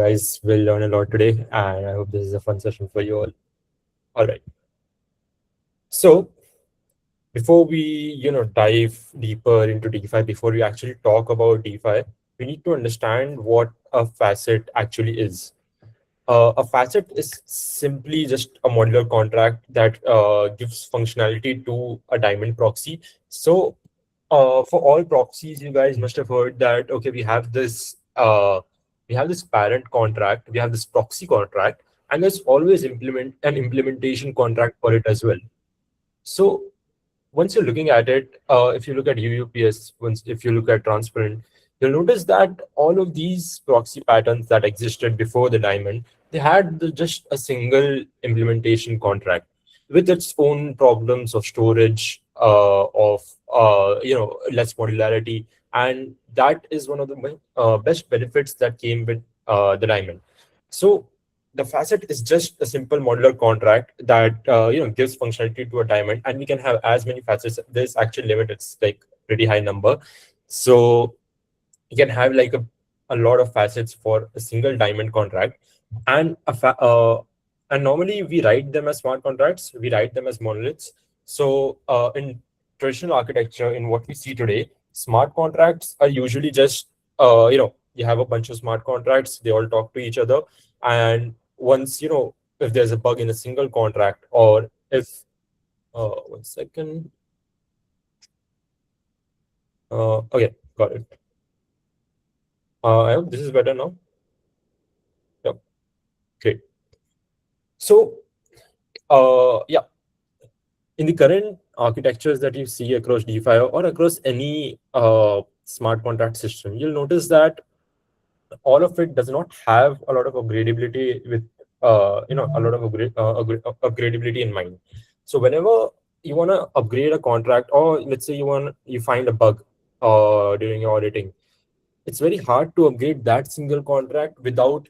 Guys will learn a lot today, and I hope this is a fun session for you all. All right. So before we, dive deeper into DeFi, before we actually talk about DeFi, we need to understand what a facet actually is. A facet is simply just a modular contract that gives functionality to a diamond proxy. So for all proxies, you guys must have heard that okay, we have this parent contract, we have this proxy contract, and there's always implement an implementation contract for it as well. So once you're looking at it, if you look at UUPS, if you look at transparent, you'll notice that all of these proxy patterns that existed before the diamond, they had just a single implementation contract with its own problems of storage, of less modularity, and that is one of the best benefits that came with the diamond. So the facet is just a simple modular contract that gives functionality to a diamond, and we can have as many facets. There's actually limit; it's like pretty high number. So you can have like a lot of facets for a single diamond contract, and and normally we write them as smart contracts. We write them as monoliths. So in traditional architecture, in what we see today, smart contracts are usually just you have a bunch of smart contracts. They all talk to each other, and once if there's a bug in a single contract, or if 1 second. Okay, got it. I hope this is better now. Yeah, great. So yeah, in the current architectures that you see across DeFi or across any smart contract system, you'll notice that all of it does not have a lot of upgradability with a lot of upgradability in mind. So whenever you want to upgrade a contract, or let's say you find a bug during your auditing, it's very hard to upgrade that single contract without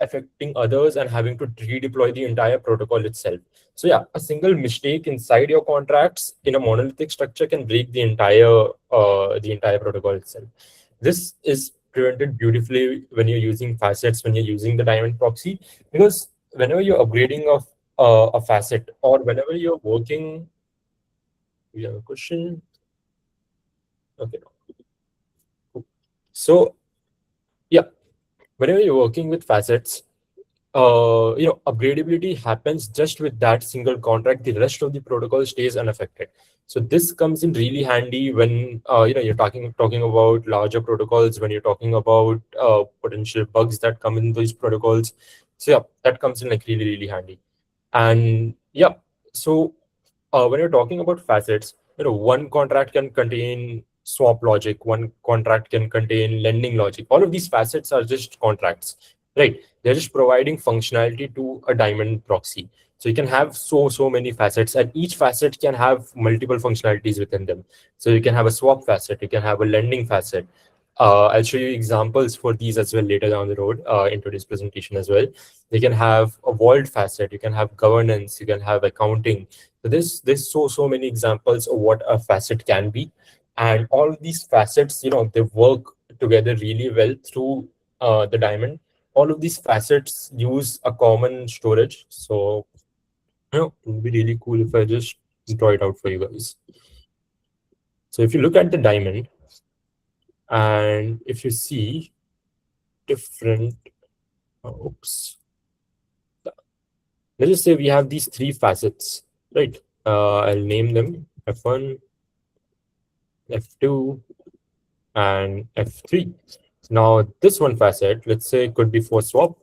affecting others and having to redeploy the entire protocol itself. So yeah, a single mistake inside your contracts in a monolithic structure can break the entire protocol itself. This is prevented beautifully when you're using facets, when you're using the diamond proxy, because whenever you're upgrading of a facet, or whenever you're working, we have a question. Okay, cool. So yeah, whenever you're working with facets, upgradability happens just with that single contract. The rest of the protocol stays unaffected. So this comes in really handy when you're talking about larger protocols, when you're talking about potential bugs that come in these protocols. So yeah, that comes in like really, really handy. And yeah, so when you're talking about facets, one contract can contain swap logic, one contract can contain lending logic. All of these facets are just contracts, right? They're just providing functionality to a diamond proxy. So you can have so many facets, and each facet can have multiple functionalities within them. So you can have a swap facet, you can have a lending facet. I'll show you examples for these as well later down the road in today's presentation as well. You can have a vault facet, you can have governance, you can have accounting. So there's so many examples of what a facet can be, and all of these facets, they work together really well through the diamond. All of these facets use a common storage, so it would be really cool if I just draw it out for you guys. So if you look at the diamond, and if you see different, oops, let's just say we have these three facets, right? I'll name them F1, F2, and F3. Now, this one facet, let's say, could be for swap.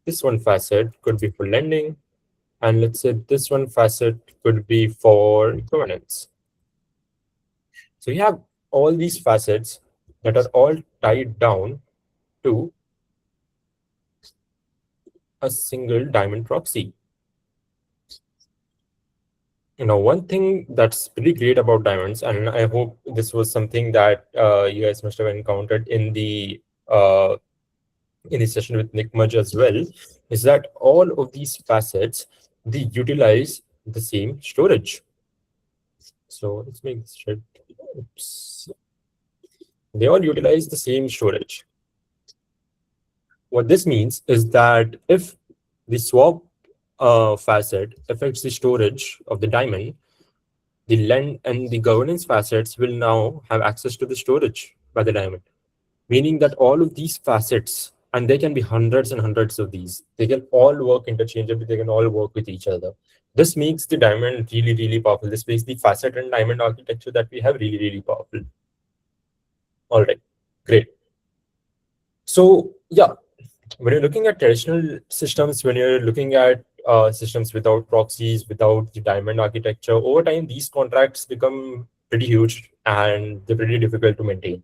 This one facet could be for lending. And let's say this one facet could be for governance. So you have all these facets that are all tied down to a single diamond proxy. One thing that's pretty great about diamonds, and I hope this was something that you guys must have encountered in the session with Nick Mudge as well, is that all of these facets, they utilize the same storage. So let's make this red. Oops. They all utilize the same storage. What this means is that if the swap facet affects the storage of the diamond, the lend and the governance facets will now have access to the storage by the diamond, meaning that all of these facets, and there can be hundreds and hundreds of these, they can all work interchangeably, they can all work with each other. This makes the diamond really, really powerful. This makes the facet and diamond architecture that we have really, really powerful. All right, great. So yeah, when you're looking at traditional systems, when you're looking at systems without proxies, without the diamond architecture, over time, these contracts become pretty huge and they're pretty difficult to maintain.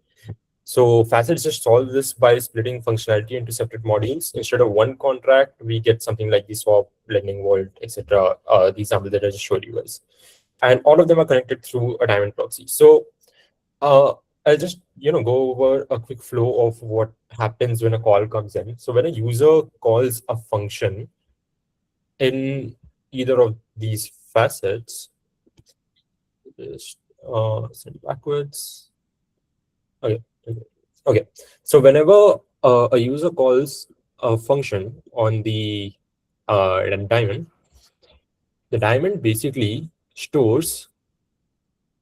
So Facets just solve this by splitting functionality into separate modules. Instead of one contract, we get something like the swap, lending vault, etc. The example that I just showed you guys. And all of them are connected through a diamond proxy. So uh, I'll just go over a quick flow of what happens when a call comes in. So when a user calls a function in either of these facets, just send backwards. Okay. Okay. So whenever a user calls a function on the diamond, the diamond basically stores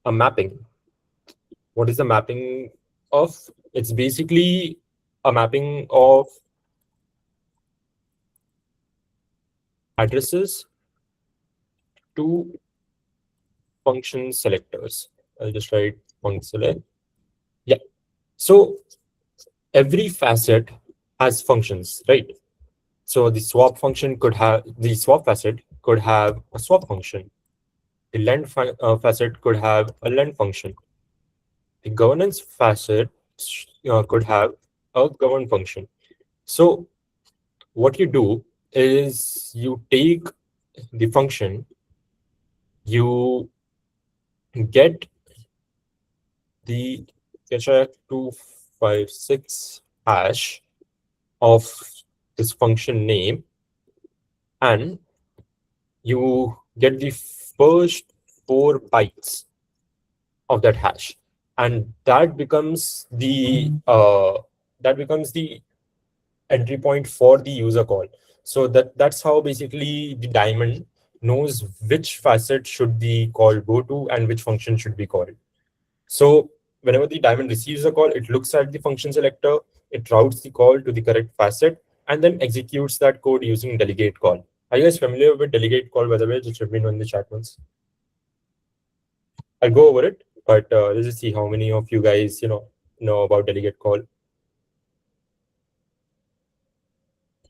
a mapping. What is the mapping of? It's basically a mapping of addresses to function selectors. I'll just write function select. Yeah. So every facet has functions, right? So the swap facet could have a swap function. The facet could have a lend function. The governance facet could have a govern function. So what you do is you take the function, you get the H256 hash of this function name, and you get the first 4 bytes of that hash, and that becomes the entry point for the user call. So that's how basically the diamond knows which facet should the call go to and which function should be called. So whenever the diamond receives a call, it looks at the function selector, it routes the call to the correct facet, and then executes that code using delegate call. Are you guys familiar with delegate call, by the way? Just let me know in the chat once. I'll go over it, but let's just see how many of you guys know about delegate call.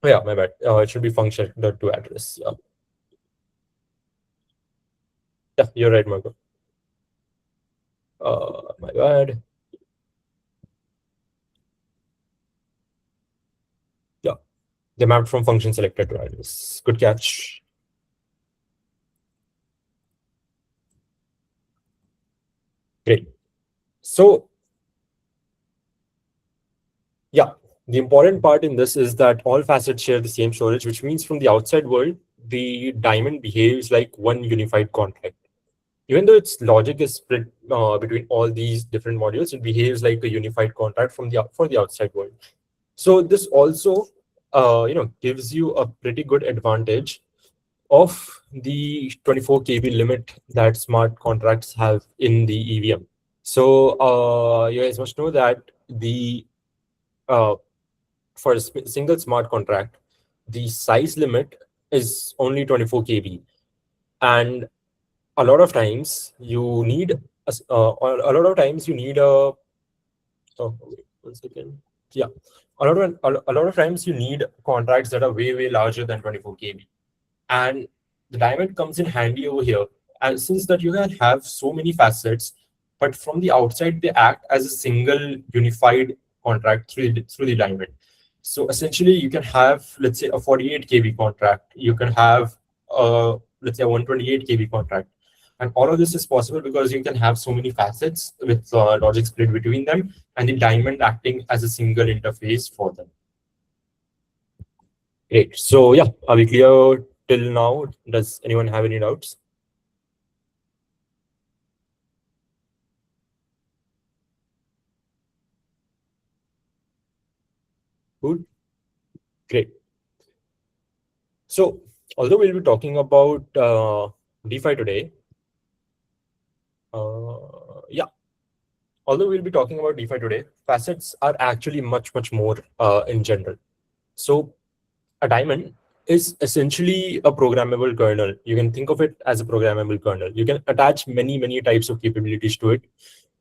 Oh, yeah, my bad. It should be function to address. Yeah, you're right, Marco. My bad. Yeah, they mapped from function selector to address. Good catch. Great. So yeah, the important part in this is that all facets share the same storage, which means from the outside world, the diamond behaves like one unified contract. Even though its logic is split between all these different modules, it behaves like a unified contract for the outside world. So this also, gives you a pretty good advantage of the 24 KB limit that smart contracts have in the EVM. So you guys must know that the for a single smart contract, the size limit is only 24 KB, and a lot of times you need a lot of times you need a wait, 1 second. Yeah, a lot of times you need contracts that are way larger than 24 KB, and the diamond comes in handy over here. And since that you can have so many facets, but from the outside they act as a single unified contract through the diamond. So essentially, you can have, let's say, a 48 KB contract. You can have, let's say, a 128 KB contract. And all of this is possible because you can have so many facets with logic split between them, and the diamond acting as a single interface for them. Great. So yeah, are we clear till now? Does anyone have any doubts? Good. Great. So, although we'll be talking about DeFi today, yeah, although we'll be talking about DeFi today, facets are actually much more in general. So, a diamond is essentially a programmable kernel. You can think of it as a programmable kernel. You can attach many types of capabilities to it.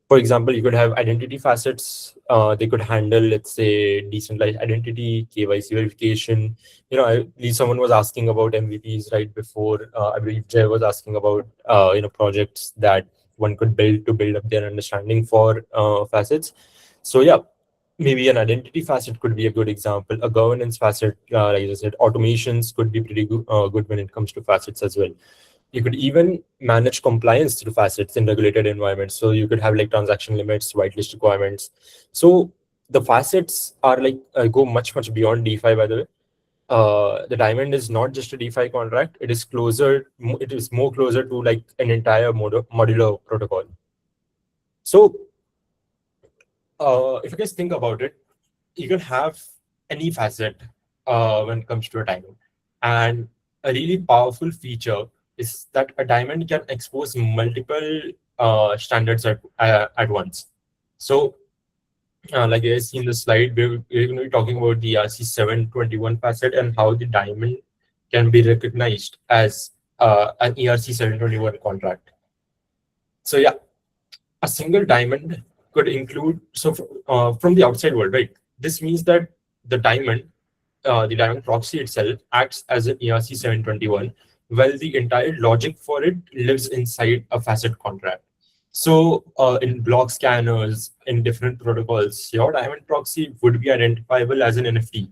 For example, you could have identity facets. They could handle, let's say, decentralized identity, KYC verification. I believe someone was asking about MVPs right before. I believe Jay was asking about projects that one could build to build up their understanding for facets. So yeah, maybe an identity facet could be a good example. A governance facet, like I said, automations could be pretty good when it comes to facets as well. You could even manage compliance through facets in regulated environments. So you could have like transaction limits, whitelist requirements. So the facets are like go much beyond DeFi, by the way. The diamond is not just a DeFi contract. It is closer. It is more closer to like an entire modular protocol. So if you guys think about it, you can have any facet when it comes to a diamond. And a really powerful feature is that a diamond can expose multiple standards at once. So, like you guys see in the slide, we're going to be talking about the ERC-721 facet and how the diamond can be recognized as an ERC-721 contract. So, yeah, a single diamond could include, so from the outside world, right? This means that the diamond proxy itself acts as an ERC-721, while the entire logic for it lives inside a facet contract. So in block scanners, in different protocols, your diamond proxy would be identifiable as an NFT,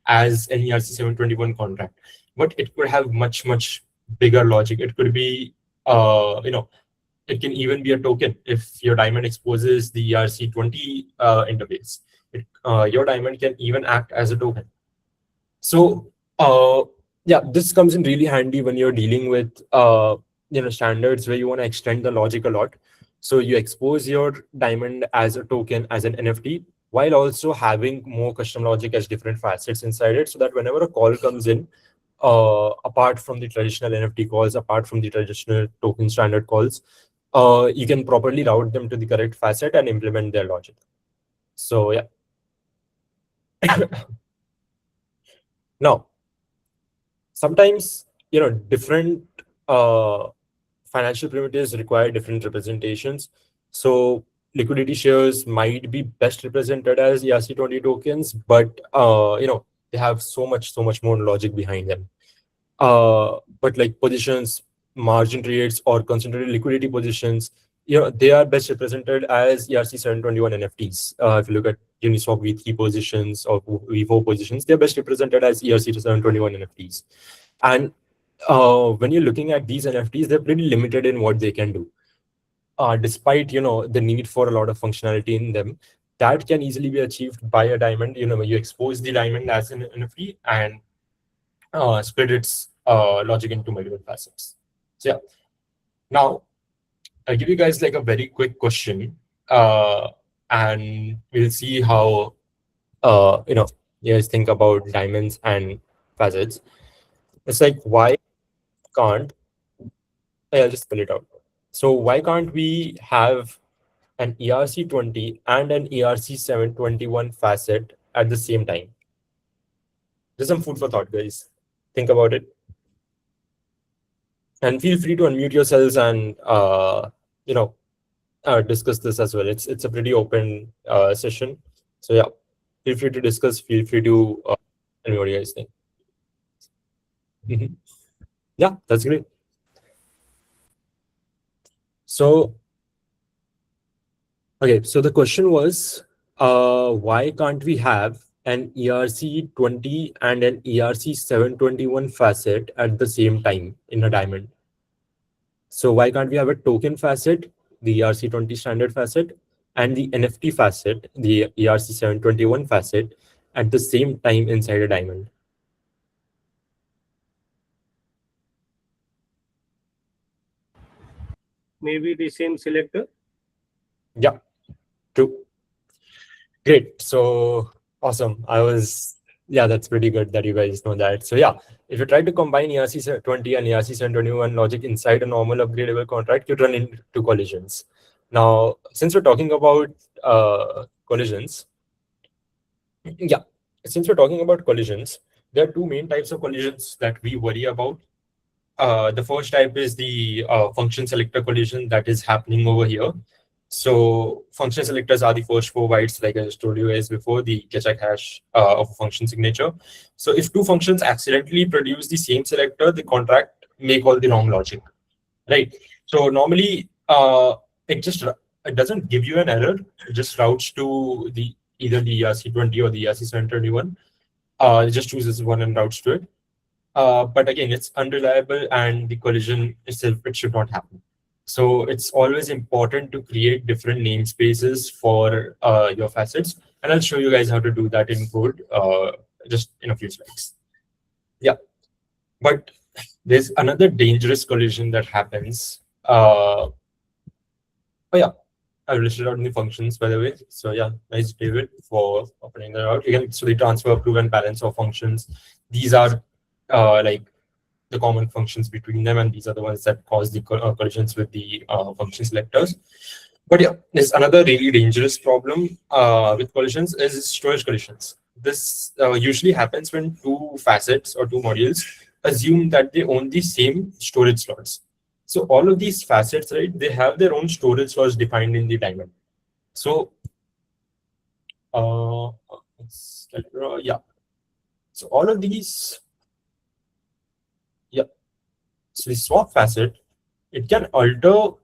as an ERC-721 contract, but it could have much bigger logic. It could be, it can even be a token if your diamond exposes the ERC-20 interface. Your diamond can even act as a token. So yeah, this comes in really handy when you're dealing with standards where you want to extend the logic a lot. So you expose your diamond as a token, as an NFT, while also having more custom logic as different facets inside it, so that whenever a call comes in, apart from the traditional NFT calls, apart from the traditional token standard calls, you can properly route them to the correct facet and implement their logic. So yeah. Now, sometimes different financial primitives require different representations. So liquidity shares might be best represented as ERC-20 tokens, but they have so much more logic behind them. But like positions, margin trades, or concentrated liquidity positions, they are best represented as ERC-721 NFTs. If you look at Uniswap V3 positions or V4 positions, they're best represented as ERC-721 NFTs. And when you're looking at these NFTs, they're pretty limited in what they can do. Despite the need for a lot of functionality in them, that can easily be achieved by a diamond. You expose the diamond as an NFT and split its logic into multiple facets. So yeah, now I'll give you guys like a very quick question, and we'll see how you guys think about diamonds and facets. It's like, why can't I'll just spell it out. So why can't we have an ERC-20 and an ERC-721 facet at the same time? There's some food for thought, guys. Think about it. And feel free to unmute yourselves and discuss this as well. It's a pretty open session. So yeah, feel free to discuss. Feel free to tell me what you guys think. Yeah, that's great. So okay, so the question was, why can't we have an ERC-20 and an ERC-721 facet at the same time in a diamond? So why can't we have a token facet, the ERC-20 standard facet, and the NFT facet, the ERC-721 facet, at the same time inside a diamond? Maybe the same selector. Yeah, true. Great. So awesome. I was Yeah, that's pretty good that you guys know that. So yeah, if you try to combine ERC-20 and ERC-721 logic inside a normal upgradable contract, you run into collisions. Now, since we're talking about collisions, yeah, since we're talking about collisions, there are two main types of collisions that we worry about. The first type is the function selector collision that is happening over here. So function selectors are the first four bytes, like I just told you guys before, the check hash of a function signature. So if two functions accidentally produce the same selector, the contract may call the wrong logic, right? So normally it doesn't give you an error. It just routes to the either the ERC-20 or the ERC-721. It just chooses one and routes to it. But again, it's unreliable and the collision itself, it should not happen. So it's always important to create different namespaces for your facets. And I'll show you guys how to do that in code just in a few slides. Yeah, but there's another dangerous collision that happens. Oh yeah, I listed out in the functions, by the way. So yeah, nice, David, for opening that out. Again, so the transfer, approve, and balance of functions. These are like the common functions between them, and these are the ones that cause the collisions with the function selectors. But yeah, there's another really dangerous problem with collisions is storage collisions. This usually happens when two facets or two modules assume that they own the same storage slots. So all of these facets, right, they have their own storage slots defined in the diamond. So yeah. So all of these, yeah. So the swap facet, it can alter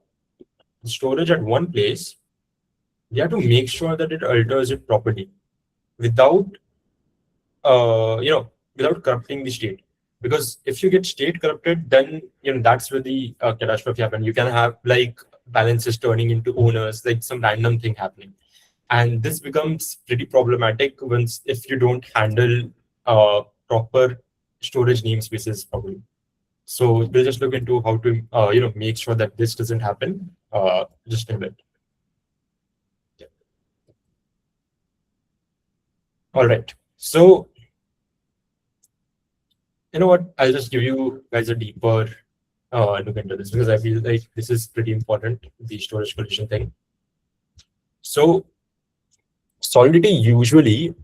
the storage at one place. You have to make sure that it alters it properly without, without corrupting the state. Because if you get state corrupted, then that's where the catastrophe happens. You can have like balances turning into owners, like some random thing happening, and this becomes pretty problematic once if you don't handle proper storage namespaces properly. So we'll just look into how to make sure that this doesn't happen just in a bit. Yeah. All right. So you know what? I'll just give you guys a deeper look into this because I feel like this is pretty important, the storage collision thing. So Solidity usually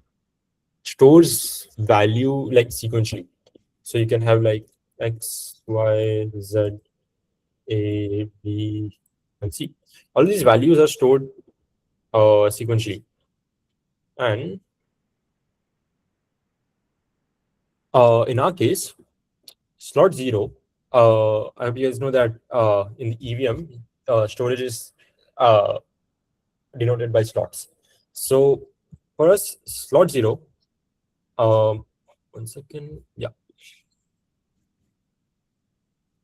stores value like sequentially. So you can have like X, Y, Z, A, B, and C. All these values are stored sequentially. And in our case, slot 0, I hope you guys know that in the EVM, storage is denoted by slots. So for us, slot 0, 1 second, yeah.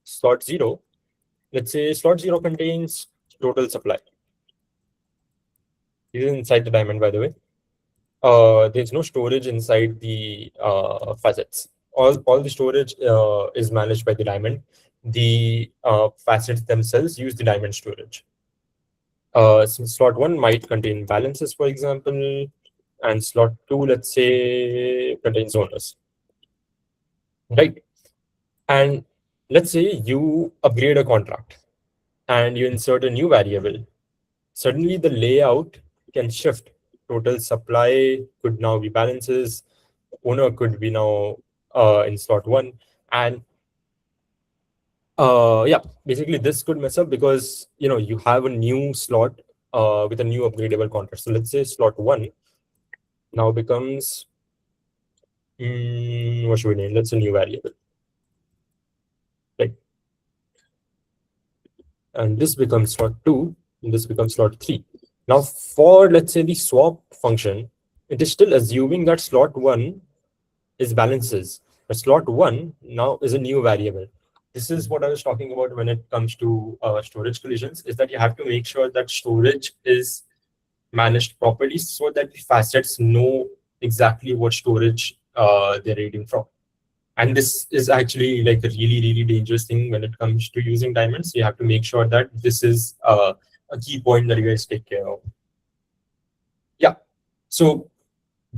Slot 0, let's say slot 0 contains total supply. It is inside the diamond, by the way. There's no storage inside the facets. All the storage is managed by the diamond. The facets themselves use the diamond storage. So slot 1 might contain balances, for example, and slot 2, let's say, contains owners. Right? And let's say you upgrade a contract and you insert a new variable. Suddenly the layout can shift. Total supply could now be balances. Owner could be now in slot 1. And yeah, basically this could mess up because you have a new slot with a new upgradable contract. So let's say slot 1 now becomes what should we name? That's a new variable. Right. And this becomes slot 2, and this becomes slot 3. Now for, let's say, the swap function, it is still assuming that slot 1 is balances. But slot 1 now is a new variable. This is what I was talking about when it comes to storage collisions, is that you have to make sure that storage is managed properly so that the facets know exactly what storage they're reading from. And this is actually like a really, really dangerous thing when it comes to using diamonds. You have to make sure that this is a key point that you guys take care of. Yeah. So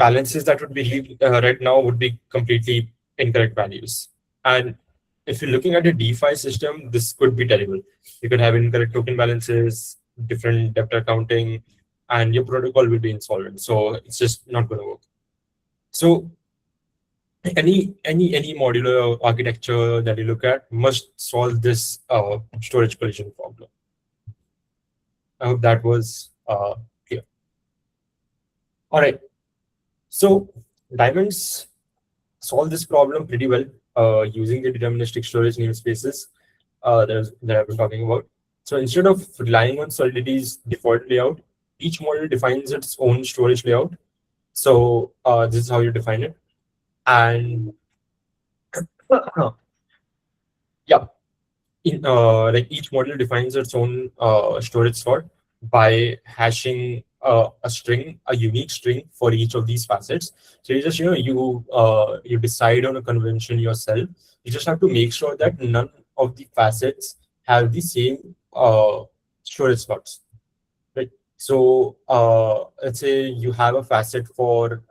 balances that would be right now would be completely incorrect values. And if you're looking at a DeFi system, this could be terrible. You could have incorrect token balances, different debt accounting, and your protocol will be insolvent. So it's just not going to work. So any modular architecture that you look at must solve this storage collision problem. I hope that was clear. All right. So diamonds solve this problem pretty well using the deterministic storage namespaces that I've been talking about. So instead of relying on Solidity's default layout, each model defines its own storage layout. So this is how you define it. And yeah, like each model defines its own storage slot by hashing a unique string for each of these facets. So you just you decide on a convention yourself. You just have to make sure that none of the facets have the same storage slots, right? So let's say you have a facet for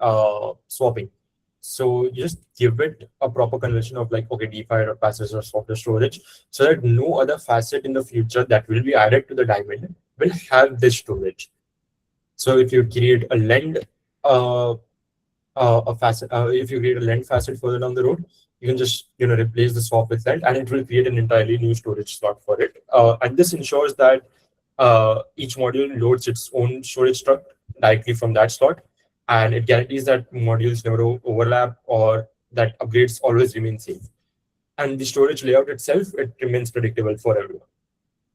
swapping. So you just give it a proper convention of like, okay, DeFi or facets or swap storage, so that no other facet in the future that will be added to the diamond will have this storage. So if you create a lend a facet, if you create a lend facet further down the road, you can just replace the swap with lend, and it will create an entirely new storage slot for it. And this ensures that each module loads its own storage struct directly from that slot, and it guarantees that modules never overlap or that upgrades always remain safe. And the storage layout itself, it remains predictable for everyone.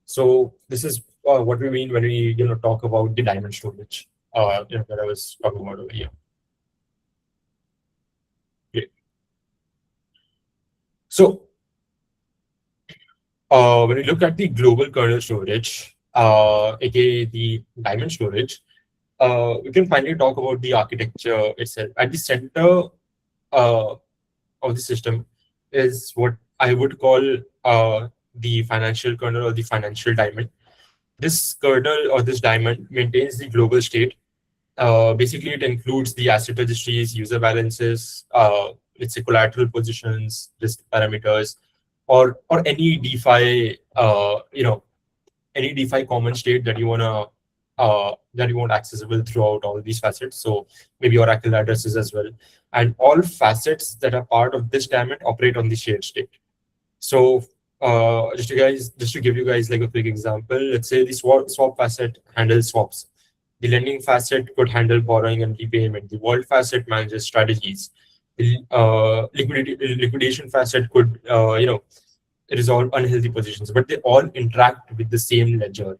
So this is what we mean when we talk about the diamond storage that I was talking about over here. Okay. So when we look at the global kernel storage, aka the diamond storage, we can finally talk about the architecture itself. At the center of the system is what I would call the financial kernel or the financial diamond. This kernel or this diamond maintains the global state. Basically, it includes the asset registries, user balances, let's say collateral positions, risk parameters, or any DeFi, any DeFi common state that you want accessible throughout all these facets. So maybe Oracle addresses as well. And all facets that are part of this diamond operate on the shared state. So just to give you guys like a quick example, let's say the swap facet handles swaps. The lending facet could handle borrowing and repayment. The vault facet manages strategies. The liquidation facet could resolve unhealthy positions, but they all interact with the same ledger,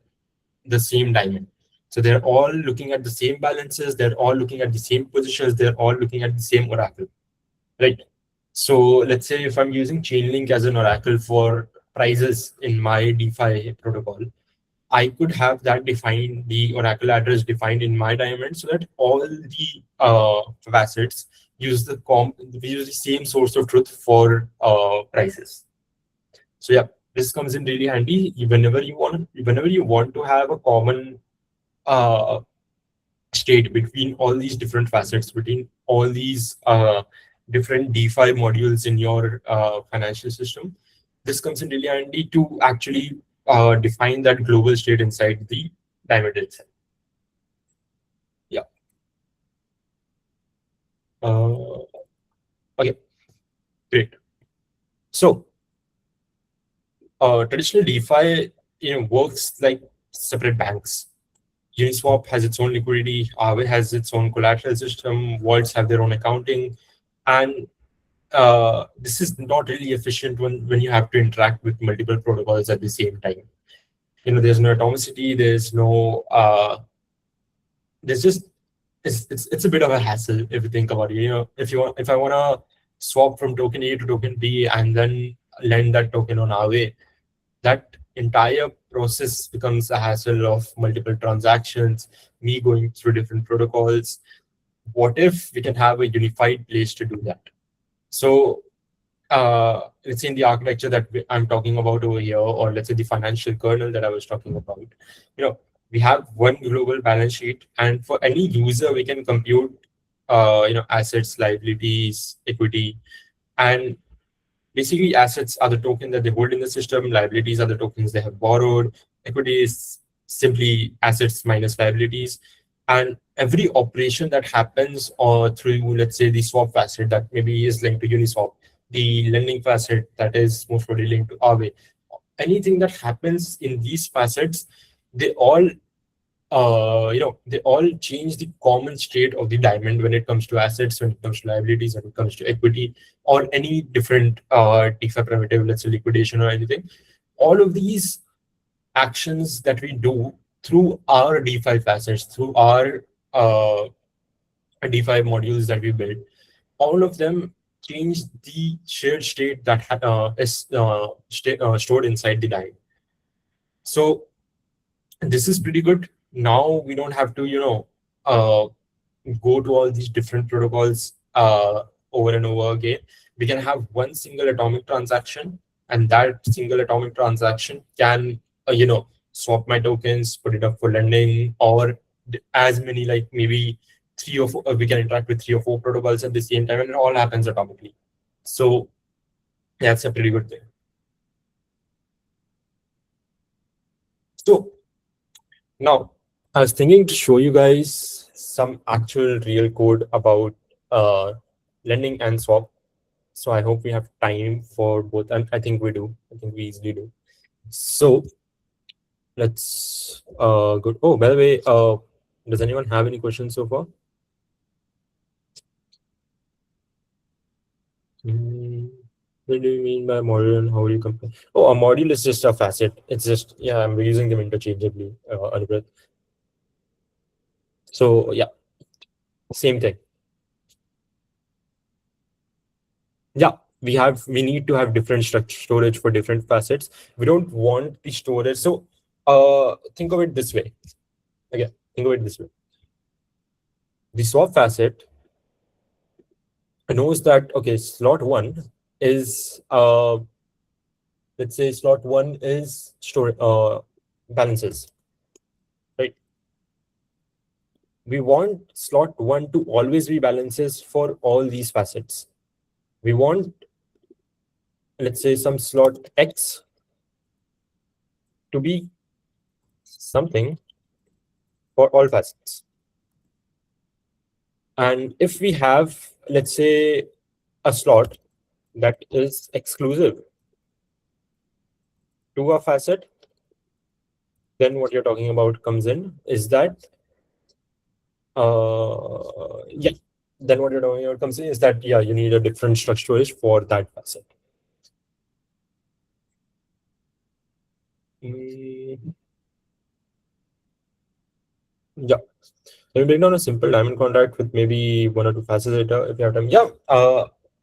the same diamond. So they're all looking at the same balances, they're all looking at the same positions, they're all looking at the same oracle, right? So let's say if I'm using Chainlink as an oracle for prices in my DeFi protocol, I could have that defined, the oracle address defined in my diamond, so that all the facets use the same source of truth for prices. So yeah, this comes in really handy whenever you want to have a common state between all these different facets, between all these different DeFi modules in your financial system. This comes in really handy to actually define that global state inside the diamond itself. Yeah. Okay, great. So traditional DeFi works like separate banks. Uniswap has its own liquidity, Aave has its own collateral system, vaults have their own accounting, and this is not really efficient when you have to interact with multiple protocols at the same time. There's no atomicity, there's no there's just it's a bit of a hassle if you think about it. If I want to swap from token A to token B and then lend that token on Aave, that entire process becomes a hassle of multiple transactions, me going through different protocols. What if we can have a unified place to do that? So let's say in the architecture that I'm talking about over here, or let's say the financial kernel that I was talking about, we have one global balance sheet, and for any user, we can compute assets, liabilities, equity, and basically assets are the token that they hold in the system. Liabilities are the tokens they have borrowed. Equity is simply assets minus liabilities. And every operation that happens or through, let's say, the swap facet that maybe is linked to Uniswap, the lending facet that is most probably linked to Aave, anything that happens in these facets, they all they all change the common state of the diamond when it comes to assets, when it comes to liabilities, when it comes to equity, or any different DeFi primitive, let's say liquidation or anything. All of these actions that we do through our DeFi facets, through our DeFi modules that we build, all of them change the shared state that is stored inside the diamond. So this is pretty good. Now we don't have to, uh, go to all these different protocols over and over again. We can have one single atomic transaction, and that single atomic transaction can, swap my tokens, put it up for lending, or as many like maybe three or four. We can interact with three or four protocols at the same time, and it all happens atomically. So that's a pretty good thing. So now I was thinking to show you guys some actual real code about lending and swap. So I hope we have time for both, and I think we do. I think we easily do. So let's go. Oh, by the way, does anyone have any questions so far? What do you mean by module and how do you compare? Oh, a module is just a facet. It's just, yeah, I'm using them interchangeably, Anubhav. So yeah, same thing. Yeah, we need to have different structure storage for different facets. We don't want the storage. So think of it this way. Again, think of it this way. The swap facet knows that, okay, slot one is let's say slot one is store balances, right? We want slot one to always be balances for all these facets. We want, let's say, some slot X to be something for all facets. And if we have, let's say, a slot that is exclusive to a facet, then what you're talking about comes in is that, yeah, then what you're talking about comes in is that, yeah, you need a different structure storage for that facet. Yeah. Can we break down a simple diamond contract with maybe one or two facets later if you have time? Yeah.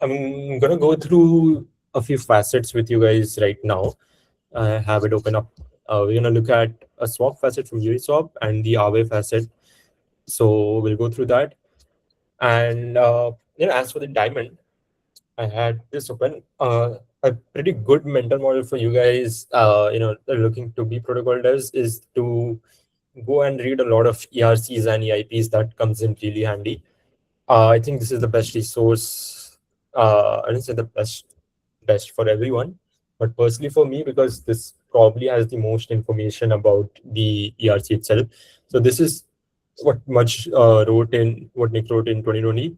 I'm gonna go through a few facets with you guys right now. Have it open up. We're gonna look at a swap facet from Uniswap and the Aave facet. So we'll go through that. And as for the diamond, I had this open. A pretty good mental model for you guys, looking to be protocol devs is to go and read a lot of ERCs and EIPs. That comes in really handy. I think this is the best resource. I didn't say the best for everyone, but personally for me, because this probably has the most information about the ERC itself. So this is what what Nick wrote in 2020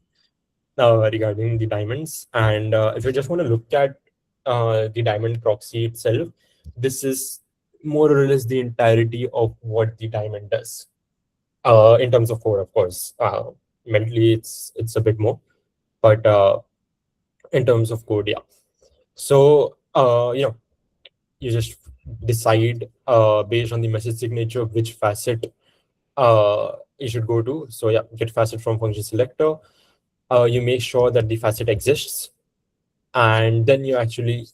regarding the diamonds. And if you just want to look at the diamond proxy itself, this is more or less the entirety of what the diamond does. In terms of code, of course. Mentally, it's a bit more, but in terms of code, yeah. So you just decide based on the message signature which facet you should go to. So yeah, get facet from function selector. You make sure that the facet exists, and then you actually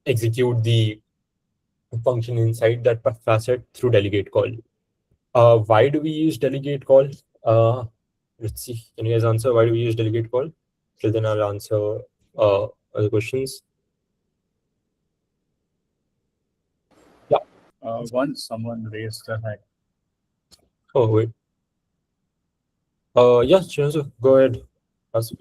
execute the function inside that facet through delegate call. Why do we use delegate call? Let's see. Can you guys answer why do we use delegate call? Till then, I'll answer other questions. Yeah. Once someone raised their hand. Oh wait. Yeah, Srinivas, go ahead. Ask.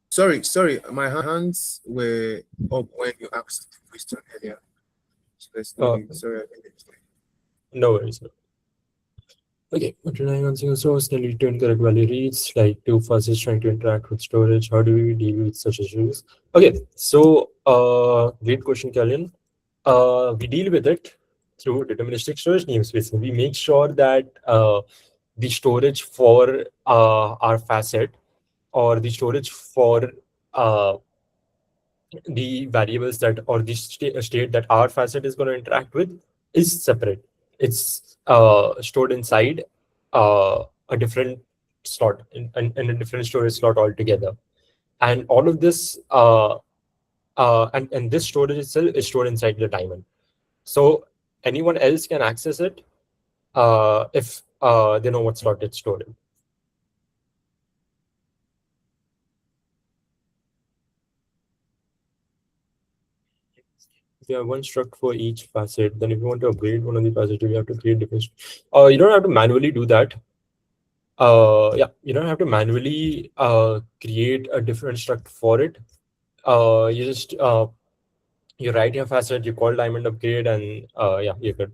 Sorry, my hands were up when you asked the question earlier. So Uh, sorry, I didn't. no worries. Okay, but relying on single source can lead to incorrect value reads, like two fuzzes trying to interact with storage. How do we deal with such issues? Okay, so great question, Kalyan. We deal with it through deterministic storage namespace. We make sure that the storage for our facet or the storage for uh, the variables that or the state that our facet is going to interact with is separate. It's stored inside a different slot in a different storage slot altogether. And all of this and this storage itself is stored inside the diamond. So anyone else can access it if they know what slot it's stored in. If you have one struct for each facet, then if you want to upgrade one of the facets, you have to create different. You don't have to manually do that. Yeah, you don't have to manually create a different struct for it. You just you write your facet, you call diamond upgrade, and yeah, you're good.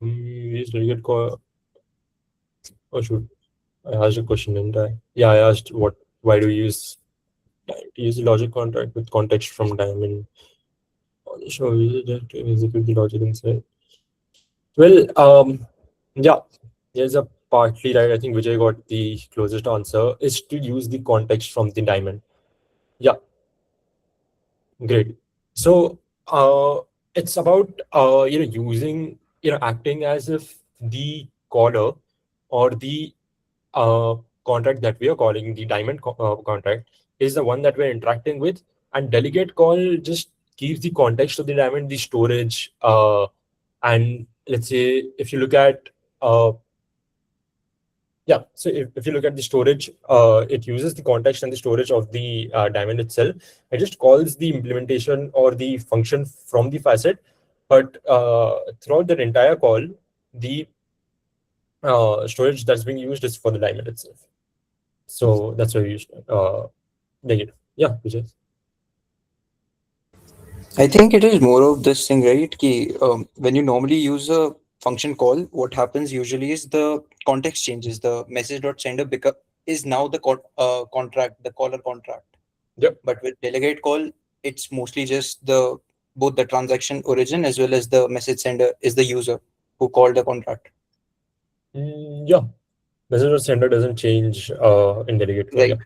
Use delegate call. Oh shoot, I asked a question, didn't I? Yeah, I asked what. Why do you use the logic contract with context from diamond? Show you that to execute the logic inside. Well, yeah, there's a partly right. I think Vijay got the closest answer is to use the context from the diamond. Yeah, great. So it's about using acting as if the caller or the uh, contract that we are calling the diamond contract is the one that we're interacting with, and delegate call just gives the context of the diamond, the storage, and let's say if you look at yeah, so if you look at the storage, it uses the context and the storage of the diamond itself. It just calls the implementation or the function from the facet, but throughout that entire call, the storage that's being used is for the diamond itself. So that's why we use negative. Yeah, which is I think it is more of this thing, right? Ki, when you normally use a function call, what happens usually is the context changes. The message.sender is now the contract, the caller contract. yep. But with delegate call, it's mostly just the both the transaction origin as well as the message sender is the user who called the contract. Yeah, message sender doesn't change in delegate call. Right. Yep.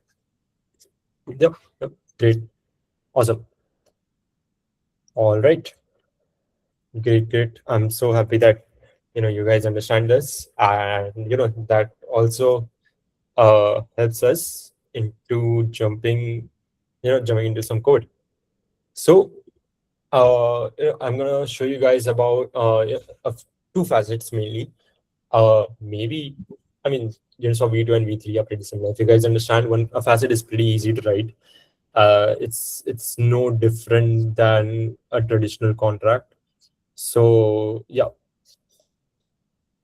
Yep. Yep. Great. Awesome. All right. Great. I'm so happy that you guys understand this, and that also helps us into jumping into some code. So I'm gonna show you guys about two facets mainly. Maybe I mean so V2 and V3 are pretty similar. If you guys understand, one a facet is pretty easy to write. It's no different than a traditional contract. So yeah,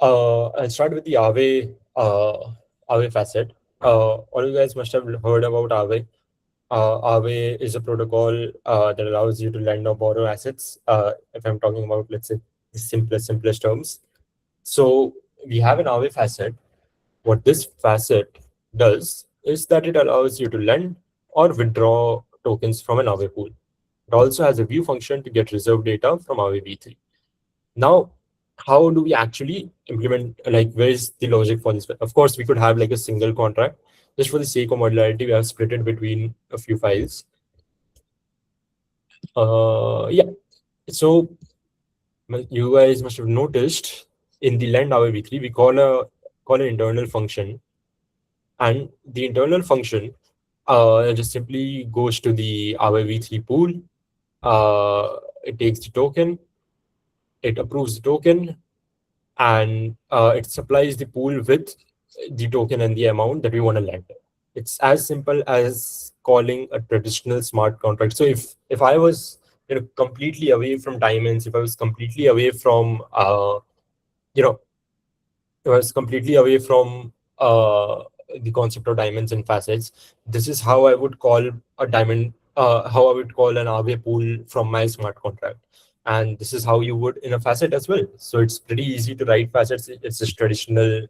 I'll start with the Aave facet. All you guys must have heard about Aave. Aave is a protocol that allows you to lend or borrow assets. If I'm talking about, let's say, the simplest terms. So we have an Aave facet. What this facet does is that it allows you to lend or withdraw tokens from an Aave pool. It also has a view function to get reserve data from Aave V3. Now, how do we actually implement, like, where is the logic for this? Of course, we could have like a single contract. Just for the sake of modularity, we have split it between a few files. Yeah. So you guys must have noticed in the lend Aave V3, we call an internal function, and the internal function just simply goes to the Aave V3 pool. It takes the token, it approves the token, and it supplies the pool with the token and the amount that we want to lend. It's as simple as calling a traditional smart contract. So if I was completely away from diamonds, if I was completely away from you know if I was completely away from the concept of diamonds and facets, this is how I would call a diamond, how I would call an RWA pool from my smart contract. And this is how you would in a facet as well. So it's pretty easy to write facets. It's just traditional,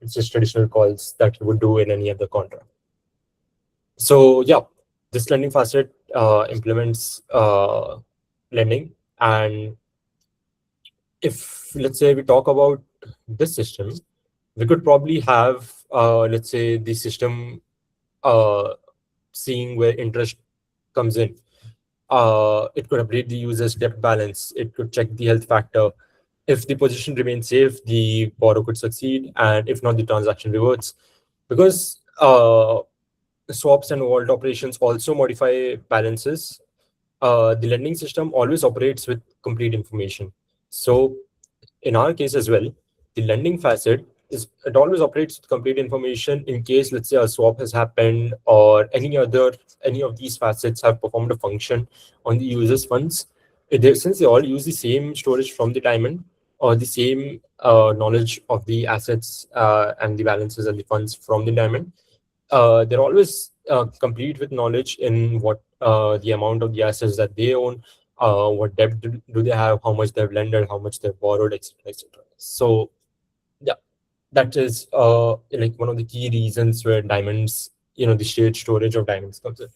it's just traditional calls that you would do in any other contract. So yeah, this lending facet implements lending. And if, let's say, we talk about this system, we could probably have, let's say, the system seeing where interest comes in. It could update the user's debt balance. It could check the health factor. If the position remains safe, the borrower could succeed, and if not, the transaction reverts. Because swaps and vault operations also modify balances, the lending system always operates with complete information. So in our case as well, the lending facet is, it always operates with complete information in case, let's say, a swap has happened or any of these facets have performed a function on the user's funds. Since they all use the same storage from the diamond or the same knowledge of the assets and the balances and the funds from the diamond, they're always complete with knowledge in what the amount of the assets that they own, what debt do they have, how much they've lended, how much they've borrowed, etc., etc. So yeah, that is like one of the key reasons where diamonds, the shared storage of diamonds comes in.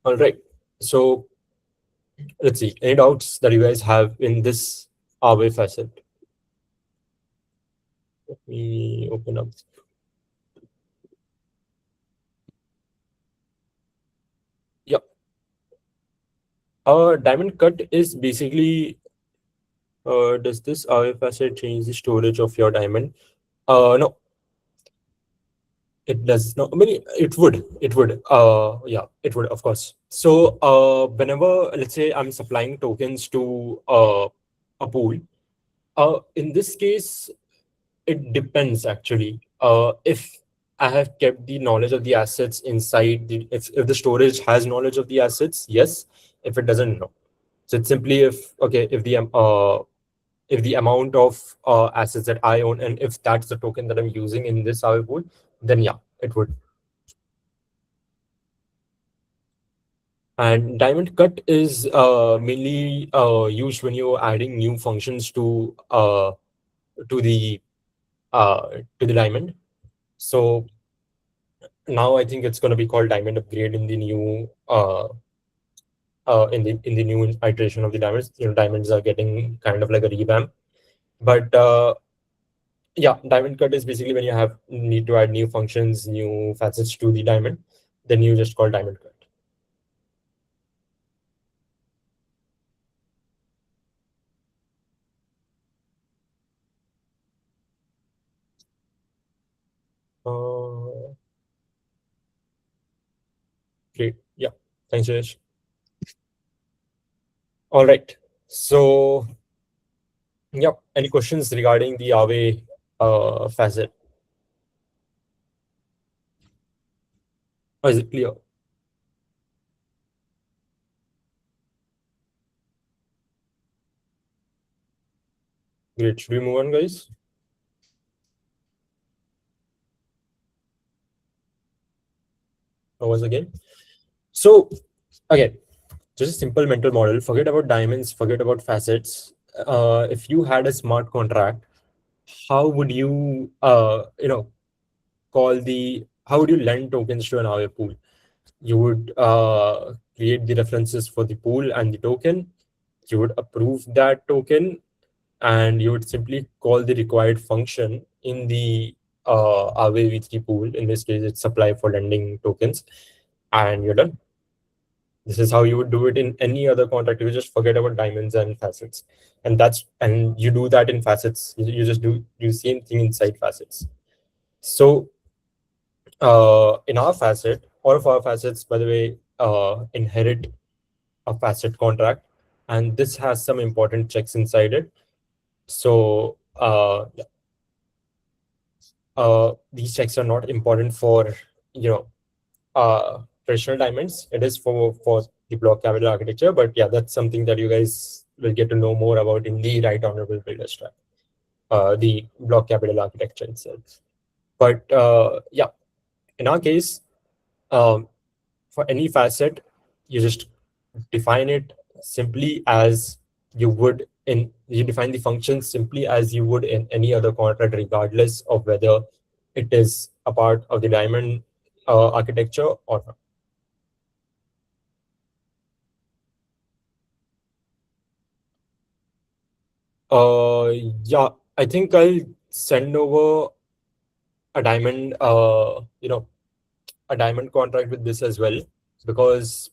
All right, so let's see, any doubts that you guys have in this RWA facet? Let me open up. Yep. Diamond cut is basically, does this RF asset change the storage of your diamond? No, it does not. I mean, it would. Yeah, it would, of course. So, whenever, let's say, I'm supplying tokens to a pool, in this case, it depends actually. If I have kept the knowledge of the assets inside if the storage has knowledge of the assets, yes. If it doesn't, no. So it's simply if the amount of assets that I own, and if that's the token that I'm using in this RWA pool, then yeah, it would. And diamond cut is mainly used when you're adding new functions to the diamond. So now I think it's going to be called diamond upgrade in the new in the new iteration of the diamonds. Diamonds are getting kind of like a revamp, but yeah, diamond cut is basically when you need to add new functions, new facets to the diamond, then you just call diamond cut. Great. Yeah. Thanks, Suresh. All right. So, yeah. Any questions regarding the RWA facet? Or is it clear? Great. Should we move on, guys? Once again. So, again, just a simple mental model. Forget about diamonds. Forget about facets. If you had a smart contract, how would you, how would you lend tokens to an RWA pool? You would create the references for the pool and the token. You would approve that token, and you would simply call the required function in the RWA v3 pool. In this case, it's supply for lending tokens, and you're done. This is how you would do it in any other contract. You just forget about diamonds and facets, and you do that in facets. You just do the same thing inside facets. So in our facet, all of our facets, by the way, inherit a facet contract, and this has some important checks inside it. So these checks are not important for traditional diamonds. It is for the block capital architecture. But yeah, that's something that you guys will get to know more about in the Right Honorable Builders track, the block capital architecture itself. But yeah, in our case, for any facet, you just define it simply as you would in you define the function simply as you would in any other contract, regardless of whether it is a part of the diamond architecture or not. Yeah, I think I'll send over a diamond, a diamond contract with this as well, because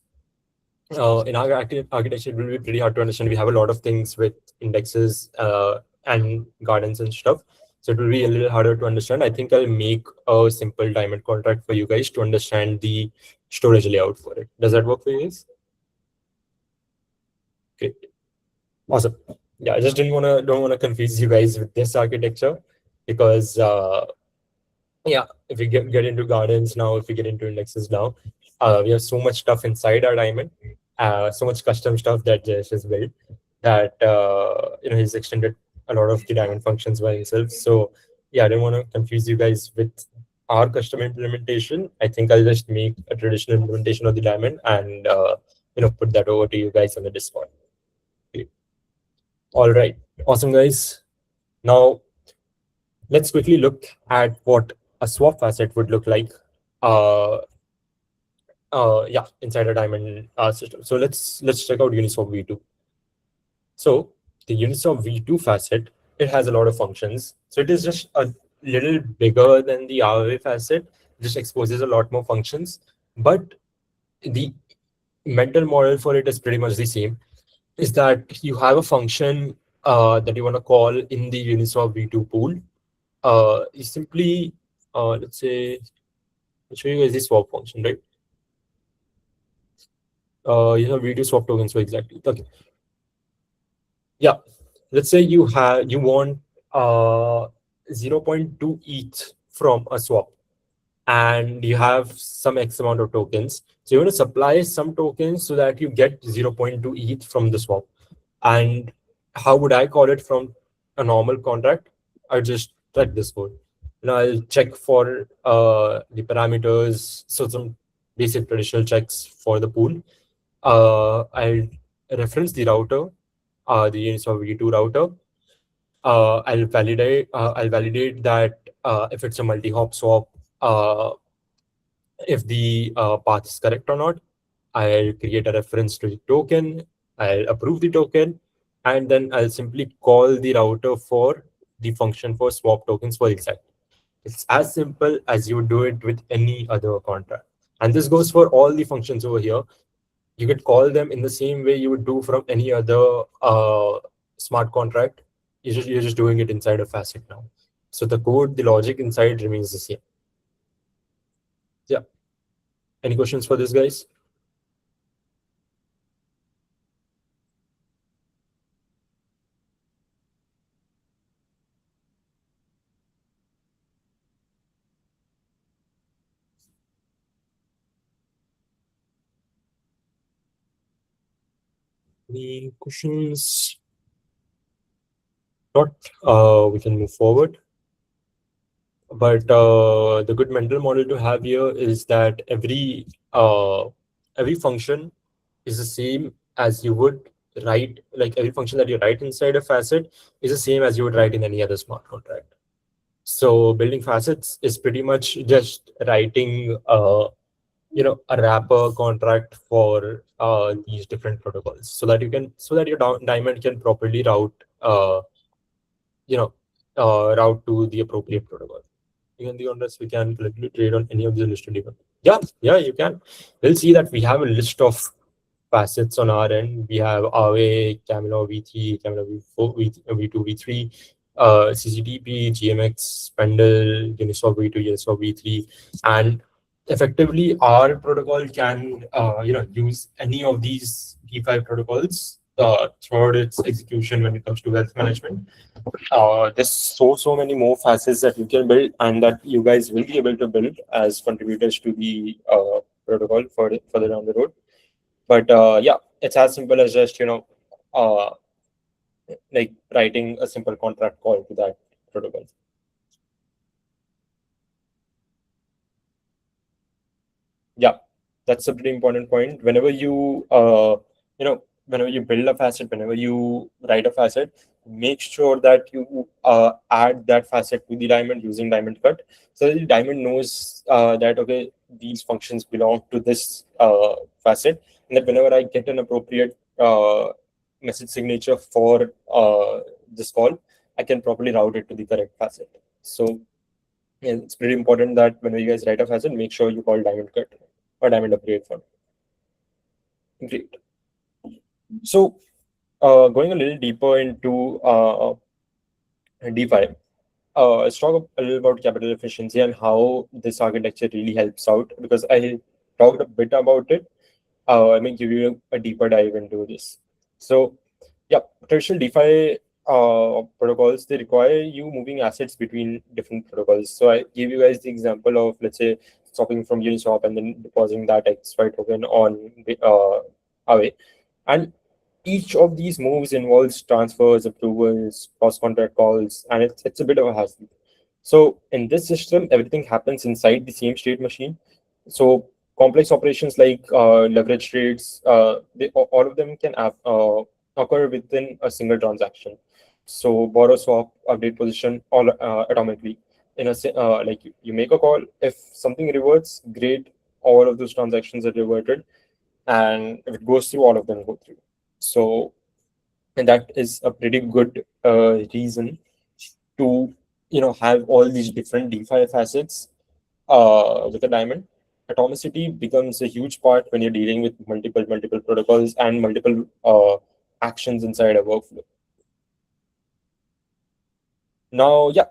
in our architecture, it will be pretty hard to understand. We have a lot of things with indexes and gardens and stuff. So it will be a little harder to understand. I think I'll make a simple diamond contract for you guys to understand the storage layout for it. Does that work for you guys? Great. Awesome. Yeah, I just don't want to confuse you guys with this architecture, because yeah, if we get into gardens now, if we get into indexes now, we have so much stuff inside our diamond, so much custom stuff that Jayesh has built, that he's extended a lot of the diamond functions by himself. So yeah, I don't want to confuse you guys with our custom implementation. I think I'll just make a traditional implementation of the diamond and put that over to you guys on the Discord. Okay. All right, awesome guys. Now let's quickly look at what a swap facet would look like. Yeah, inside a diamond system. So let's check out Uniswap v2. So the Uniswap v2 facet, it has a lot of functions. So it is just a little bigger than the ROA facet, just exposes a lot more functions. But the mental model for it is pretty much the same. Is that you have a function that you want to call in the Uniswap v2 pool. You simply, let's say, I'll show you guys the swap function, right? You have v2 swap token, so exactly. Okay. Yeah, let's say you want 0.2 ETH from a swap, and you have some X amount of tokens. So you want to supply some tokens so that you get 0.2 ETH from the swap. And how would I call it from a normal contract? I just check this code. Now I'll check for the parameters, so some basic traditional checks for the pool. I'll reference the router, the Uniswap v2 router. I'll validate that if it's a multi-hop swap, if the path is correct or not. I'll create a reference to the token. I'll approve the token, and then I'll simply call the router for the function for swap tokens for exact. It's as simple as you would do it with any other contract. And this goes for all the functions over here. You could call them in the same way you would do from any other smart contract. You're just doing it inside a facet now. So the code, the logic inside remains the same. Yeah. Any questions for this, guys? Any questions? Not, we can move forward. But the good mental model to have here is that every function is the same as you would write, like every function that you write inside a facet is the same as you would write in any other smart contract. So building facets is pretty much just writing a wrapper contract for these different protocols, so that your diamond can properly route route to the appropriate protocol. You can on this, we can collectively trade on any of the listed events. Yeah, you can. We'll see that we have a list of facets on our end. We have RA, Camino V3, Camino V4, V2, V3, CCTP, GMX, Spendle, Uniswap V2, Uniswap V3, and effectively our protocol can use any of these DeFi protocols throughout its execution when it comes to wealth management. There's so many more facets that you can build and that you guys will be able to build as contributors to the protocol further down the road. But yeah, it's as simple as just uh, like writing a simple contract call to that protocol. Yeah, that's a pretty important point. Whenever whenever you build a facet, whenever you write a facet, make sure that you add that facet to the diamond using diamond cut, so that the diamond knows that okay, these functions belong to this facet, and that whenever I get an appropriate message signature for this call, I can properly route it to the correct facet. So yeah, it's pretty important that whenever you guys write a facet, make sure you call diamond cut or diamond upgrade for it. Great. So, going a little deeper into DeFi, let's talk a little about capital efficiency and how this architecture really helps out. Because I talked a bit about it, I may give you a deeper dive into this. So, yeah, traditional DeFi protocols, they require you moving assets between different protocols. So I gave you guys the example of, let's say, swapping from Uniswap and then depositing that XY token on Aave. And each of these moves involves transfers, approvals, cross-contract calls, and it's a bit of a hassle. So in this system, everything happens inside the same state machine. So complex operations like leverage trades, all of them can occur within a single transaction. So borrow, swap, update position all atomically. Like you make a call, if something reverts, great. All of those transactions are reverted, and if it goes through, all of them go through. So, and that is a pretty good reason to have all these different DeFi facets with a diamond. Atomicity becomes a huge part when you're dealing with multiple protocols and multiple actions inside a workflow. Now, yeah,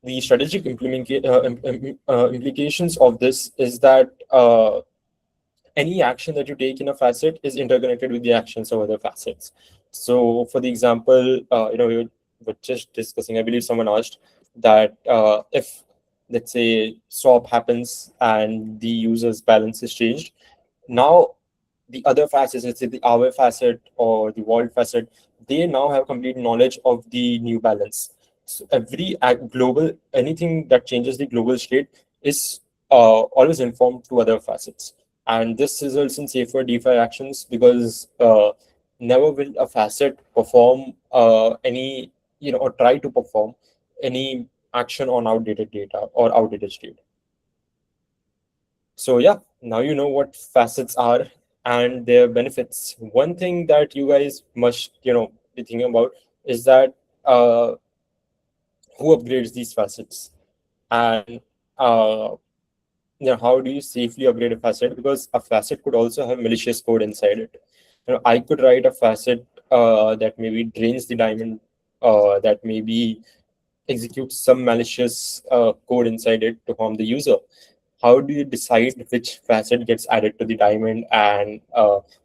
the strategic implications of this is that any action that you take in a facet is interconnected with the actions of other facets. So, for the example, we were just discussing, I believe someone asked that if, let's say, swap happens and the user's balance is changed, now the other facets, let's say the hour facet or the vault facet, they now have complete knowledge of the new balance. So every global, anything that changes the global state is always informed to other facets. And this results in safer DeFi actions because never will a facet perform or try to perform any action on outdated data or outdated state. So yeah, now you know what facets are and their benefits. One thing that you guys must, be thinking about is that who upgrades these facets, and how do you safely upgrade a facet? Because a facet could also have malicious code inside it. I could write a facet that maybe drains the diamond, that maybe executes some malicious code inside it to harm the user. How do you decide which facet gets added to the diamond and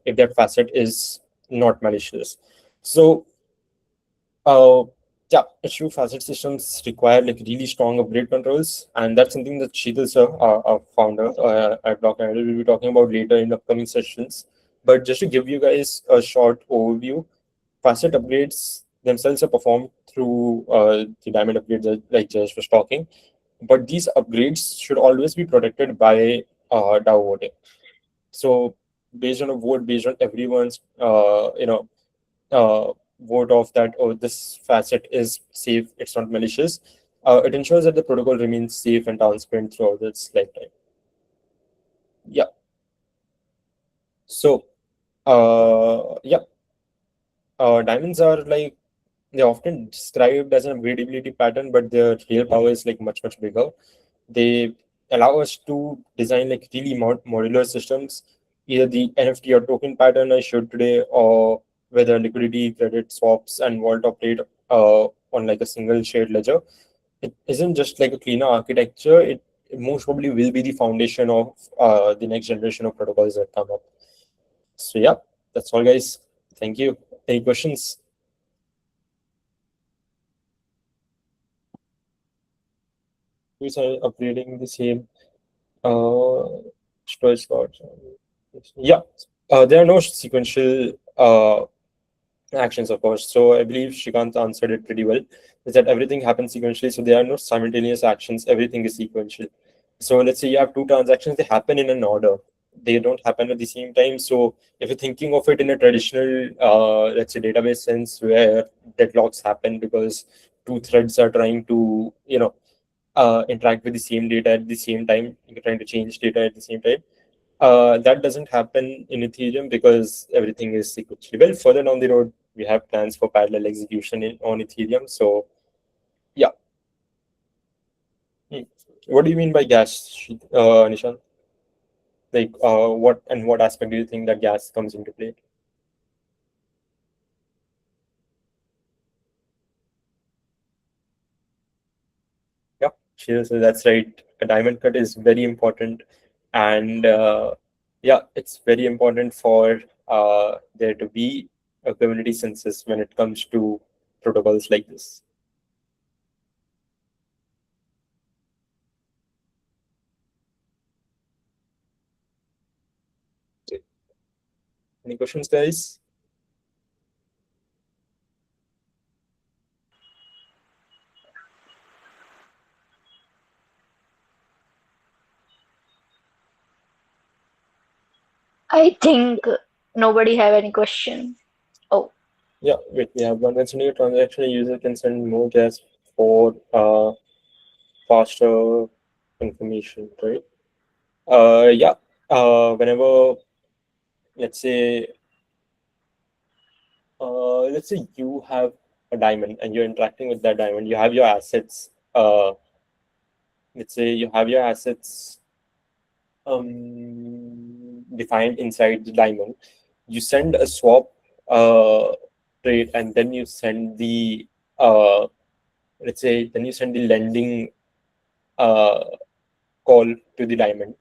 if that facet is not malicious? So uh, yeah, issue facet systems require like really strong upgrade controls, and that's something that Sheetal sir, our founder at BLOK, will be talking about later in upcoming sessions. But just to give you guys a short overview, facet upgrades themselves are performed through the diamond upgrades that like Jayesh was talking, but these upgrades should always be protected by DAO voting. So based on a vote, based on everyone's vote of that, oh, this facet is safe, it's not malicious, it ensures that the protocol remains safe and transparent throughout its lifetime. Yeah. So yeah, diamonds are like, they're often described as an upgradability pattern, but their real power is like much bigger. They allow us to design like really modular systems, either the NFT or token pattern I showed today, or whether liquidity, credit, swaps, and vault operate on like a single shared ledger. It isn't just like a cleaner architecture. It most probably will be the foundation of the next generation of protocols that come up. So yeah, that's all, guys. Thank you. Any questions? Who's upgrading the same storage slots? Yeah, there are no sequential actions, of course. So I believe Shrikant answered it pretty well. Is that everything happens sequentially, so there are no simultaneous actions. Everything is sequential. So let's say you have two transactions; they happen in an order. They don't happen at the same time. So if you're thinking of it in a traditional, let's say, database sense, where deadlocks happen because two threads are trying to, interact with the same data at the same time, you're trying to change data at the same time. That doesn't happen in Ethereum because everything is sequentially. Well, further down the road, we have plans for parallel execution on Ethereum. So, yeah. Hmm. What do you mean by gas, Nishan? Like, what aspect do you think that gas comes into play? Yeah, sure. So that's right. A diamond cut is very important, and yeah, it's very important for there to be a community census when it comes to protocols like this. Any questions, guys? I think nobody have any question. Oh, Yeah, wait, we have one. When sending a transaction, a user can send more gas for faster confirmation, right? Yeah. Whenever, let's say, you have a diamond and you're interacting with that diamond, you have your assets. Let's say you have your assets defined inside the diamond. You send a swap trade, and then you send the let's say then you send the lending uh, call to the diamond.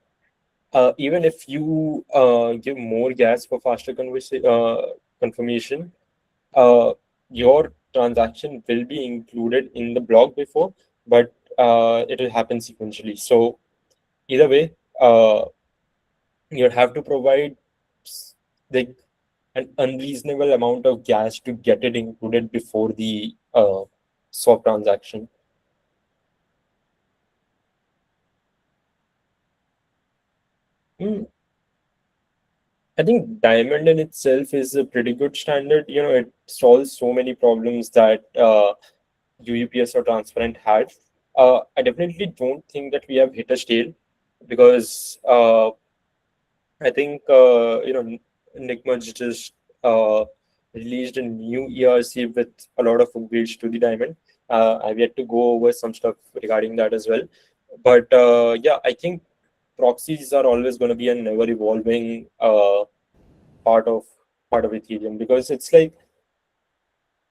Even if you give more gas for faster confirmation, uh, your transaction will be included in the block before, but it will happen sequentially. So either way, you have to provide like an unreasonable amount of gas to get it included before the swap transaction. Hmm. I think Diamond in itself is a pretty good standard. It solves so many problems that UUPS or Transparent had. I definitely don't think that we have hit a scale because I think Nick Mudge just released a new ERC with a lot of upgrades to the Diamond. I've yet to go over some stuff regarding that as well. But yeah, I think proxies are always going to be an ever evolving part of Ethereum because it's like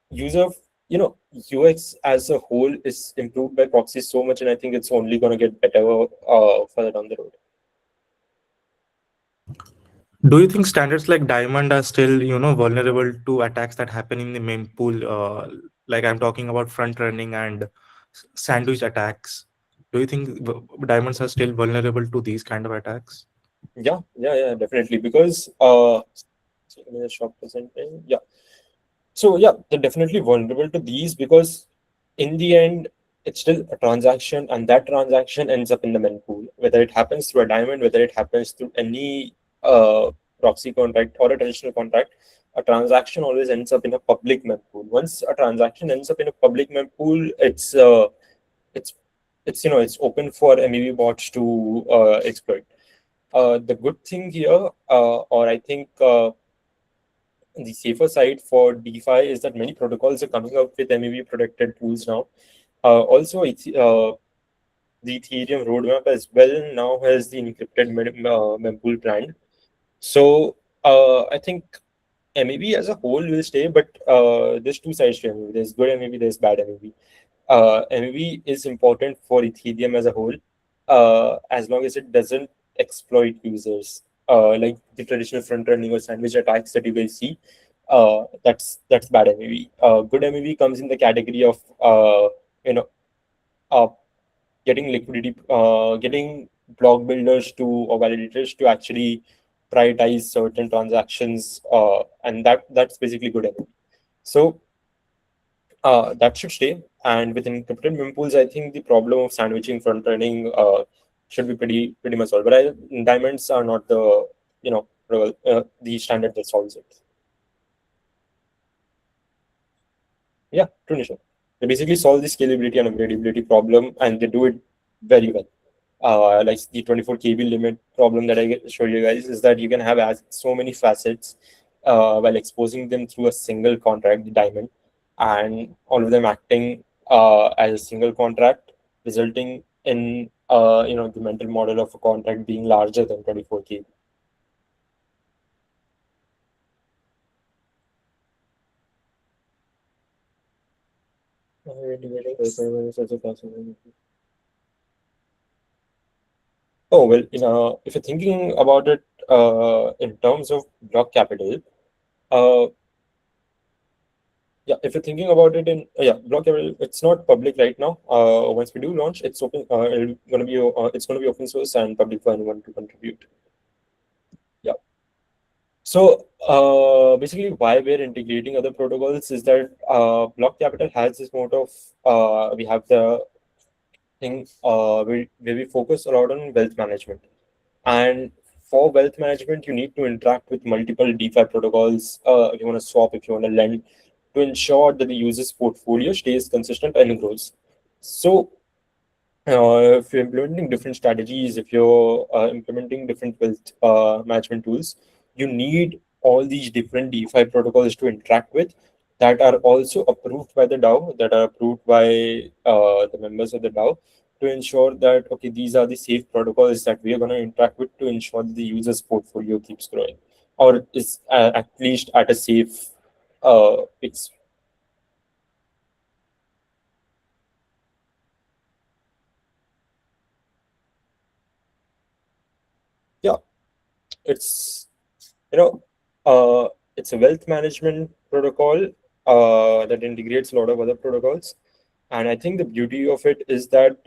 user UX as a whole is improved by proxies so much, and I think it's only going to get better further down the road. Do you think standards like Diamond are still, vulnerable to attacks that happen in the mempool? Like I'm talking about front running and sandwich attacks. Do you think diamonds are still vulnerable to these kind of attacks? Yeah, definitely. Because so let me just stop presenting. Yeah. So yeah, they're definitely vulnerable to these because in the end, it's still a transaction, and that transaction ends up in the mempool. Whether it happens through a diamond, whether it happens through any proxy contract or a traditional contract, a transaction always ends up in a public mempool. Once a transaction ends up in a public mempool, it's it's open for MEV bots to exploit. The good thing here, or I think the safer side for DeFi is that many protocols are coming up with MEV protected tools now. Also, the Ethereum roadmap as well now has the encrypted mempool brand. So I think MEV as a whole will stay, but there's two sides to MEV. There's good MEV, there's bad MEV. MEV is important for Ethereum as a whole, as long as it doesn't exploit users, like the traditional front running or sandwich attacks that you guys see. That's bad MEV. Good MEV comes in the category of you know uh, getting liquidity, getting block builders to or validators to actually prioritize certain transactions, and that's basically good enough. So that should stay. And with encrypted mempools, I think the problem of sandwiching front running should be pretty much solved. But diamonds are not the the standard that solves it. Yeah, true, Nisha. They basically solve the scalability and upgradability problem, and they do it very well. Like the 24 KB limit problem that I showed you guys is that you can have so many facets while exposing them through a single contract, the diamond, and all of them acting as a single contract, resulting in the mental model of a contract being larger than 24 KB. Oh, well, if you're thinking about it in terms of block capital, uh, yeah, if you're thinking about it in block capital, it's not public right now. Once we do launch, it's open. It's gonna be open source and public for anyone to contribute. Yeah. So basically, why we're integrating other protocols is that block capital has this mode of we have the thing where we focus a lot on wealth management. And for wealth management, you need to interact with multiple DeFi protocols. If you want to swap, if you want to lend, to ensure that the user's portfolio stays consistent and grows. So, if you're implementing different strategies, if you're implementing different wealth management tools, you need all these different DeFi protocols to interact with that are also approved by the DAO, that are approved by the members of the DAO, to ensure that, okay, these are the safe protocols that we are going to interact with to ensure that the user's portfolio keeps growing or is at least at a safe pace. Yeah, it's you know it's a wealth management protocol that integrates a lot of other protocols. And I think the beauty of it is that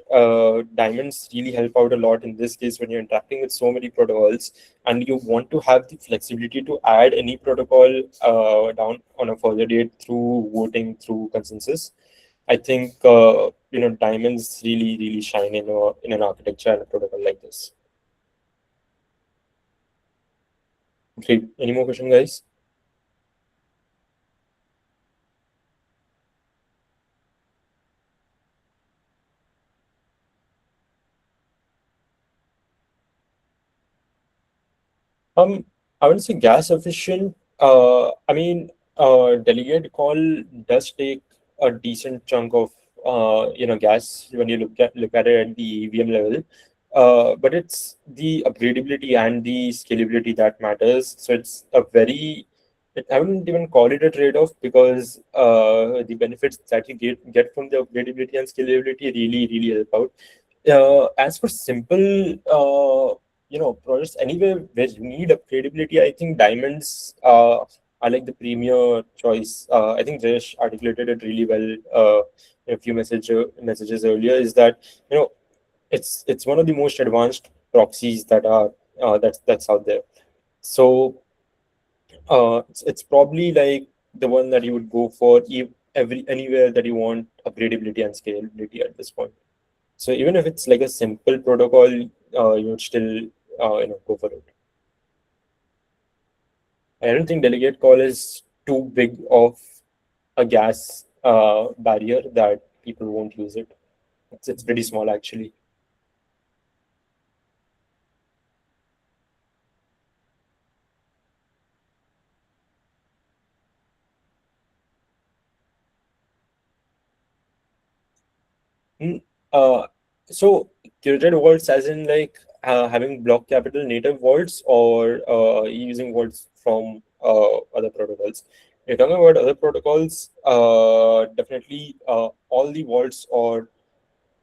diamonds really help out a lot in this case when you're interacting with so many protocols and you want to have the flexibility to add any protocol down on a further date through voting, through consensus. I think diamonds really shine in an architecture and a protocol like this. Great. Any more question, guys? I would say gas efficient. I mean, delegate call does take a decent chunk of gas when you look at it at the EVM level. But it's the upgradability and the scalability that matters. So it's I wouldn't even call it a trade-off because the benefits that you get from the upgradability and scalability really help out. As for simple projects anywhere where you need upgradability, I think diamonds are like the premier choice. I think Jayesh articulated it really well in a few messages earlier, is that it's one of the most advanced proxies that's out there. So it's probably like the one that you would go for anywhere that you want upgradability and scalability at this point. So even if it's like a simple protocol, you would still go for it. I don't think delegate call is too big of a gas barrier that people won't use it. It's pretty small actually. Mm, Uh, so curated vaults as in like having block capital native vaults or using vaults from other protocols. You're talking about other protocols, definitely all the vaults or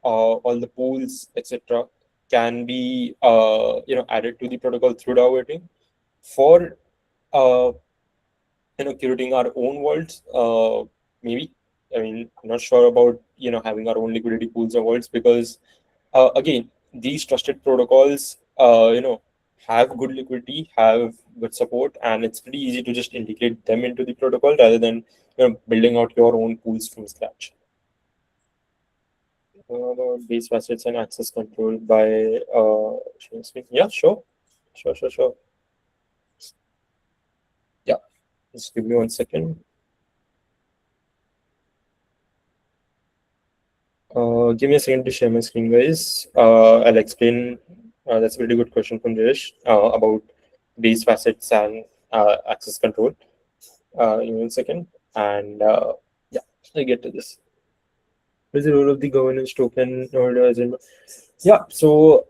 all the pools, etc., can be added to the protocol through DAO voting. For uh, curating our own vaults, maybe. I mean, I'm not sure about having our own liquidity pools or vaults because again, these trusted protocols have good liquidity, have good support, and it's pretty easy to just integrate them into the protocol rather than building out your own pools from scratch. About base facets and access control by yeah, sure. Yeah, just give me 1 second. Give me a second to share my screen, guys. I'll explain. That's a pretty good question from Jayesh about base facets and access control. Give me 1 second, and yeah, I get to this. What is the role of the governance token holders? Yeah, so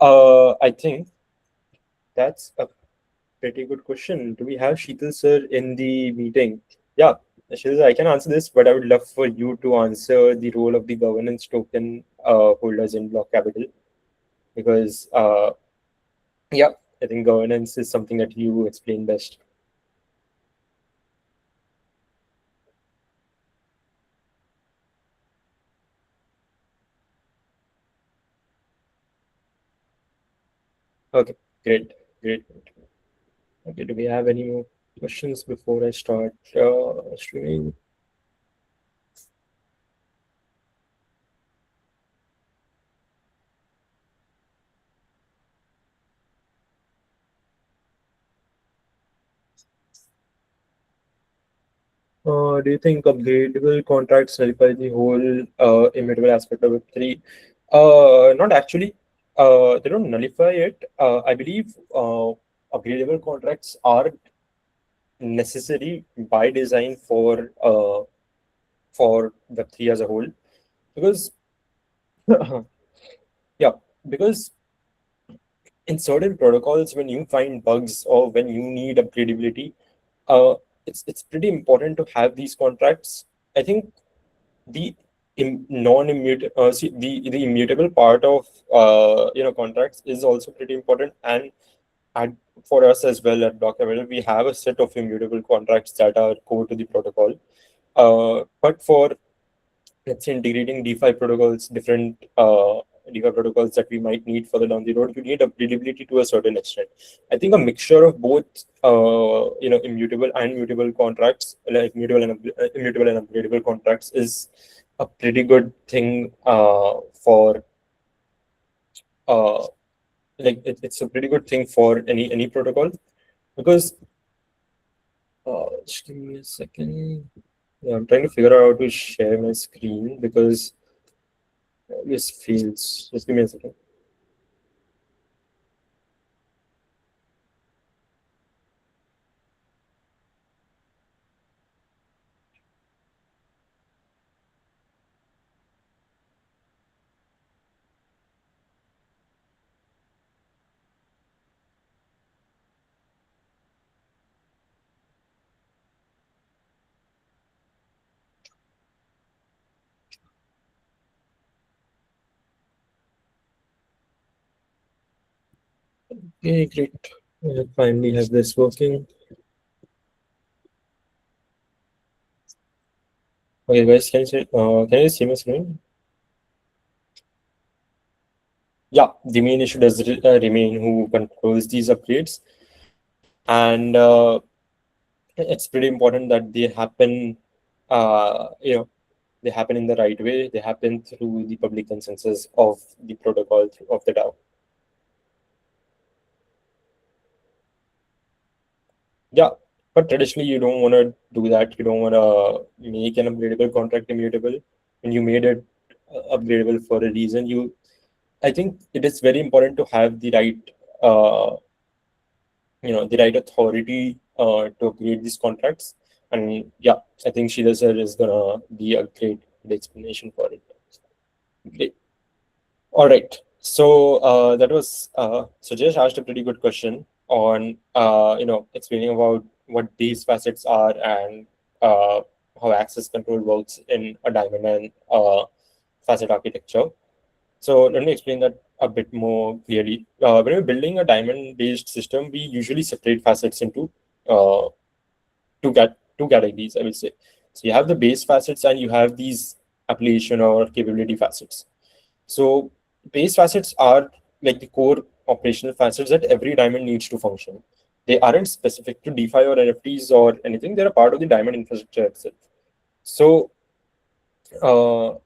I think that's a pretty good question. Do we have Sheetal sir in the meeting? Yeah, Sheetal sir, I can answer this, but I would love for you to answer the role of the governance token holders in Block Capital, because yeah, I think governance is something that you explain best. Okay, great. Okay, do we have any more questions before I start streaming? Do you think upgradable contracts nullify the whole immutable aspect of Web3? Not actually. They don't nullify it. I believe upgradable contracts are necessary by design for Web3 as a whole, because yeah, because in certain protocols, when you find bugs or when you need upgradability, it's pretty important to have these contracts. I think the non-immutable, the immutable part of contracts is also pretty important, and for us as well at Block Capital, we have a set of immutable contracts that are core to the protocol. But for, let's say, integrating DeFi protocols, different DeFi protocols that we might need further down the road, you need upgradability to a certain extent. I think a mixture of both, immutable and mutable contracts, like immutable and upgradable contracts, is a pretty good thing for it's a pretty good thing for any protocol, because just give me a second. Yeah, I'm trying to figure out how to share my screen because this feels. Just give me a second. Okay, great. I finally have this working. Okay, guys, can you see my screen? Yeah, the main issue does remain who controls these upgrades, and it's pretty important that they happen. They happen in the right way. They happen through the public consensus of the protocol of the DAO. Yeah, but traditionally you don't want to do that. You don't want to make an upgradable contract immutable. When you made it upgradable for a reason, I think it is very important to have the right, the right authority to upgrade these contracts. And yeah, I think Sheila sir is gonna be a great explanation for it. Great. All right. So that was Sujesh asked a pretty good question on explaining about what these facets are and how access control works in a diamond and facet architecture. So let me explain that a bit more clearly. When we're building a diamond-based system, we usually separate facets into two categories, I will say. So you have the base facets and you have these application or capability facets. So base facets are like the core operational facets that every diamond needs to function. They aren't specific to DeFi or NFTs or anything. They're a part of the diamond infrastructure itself. So you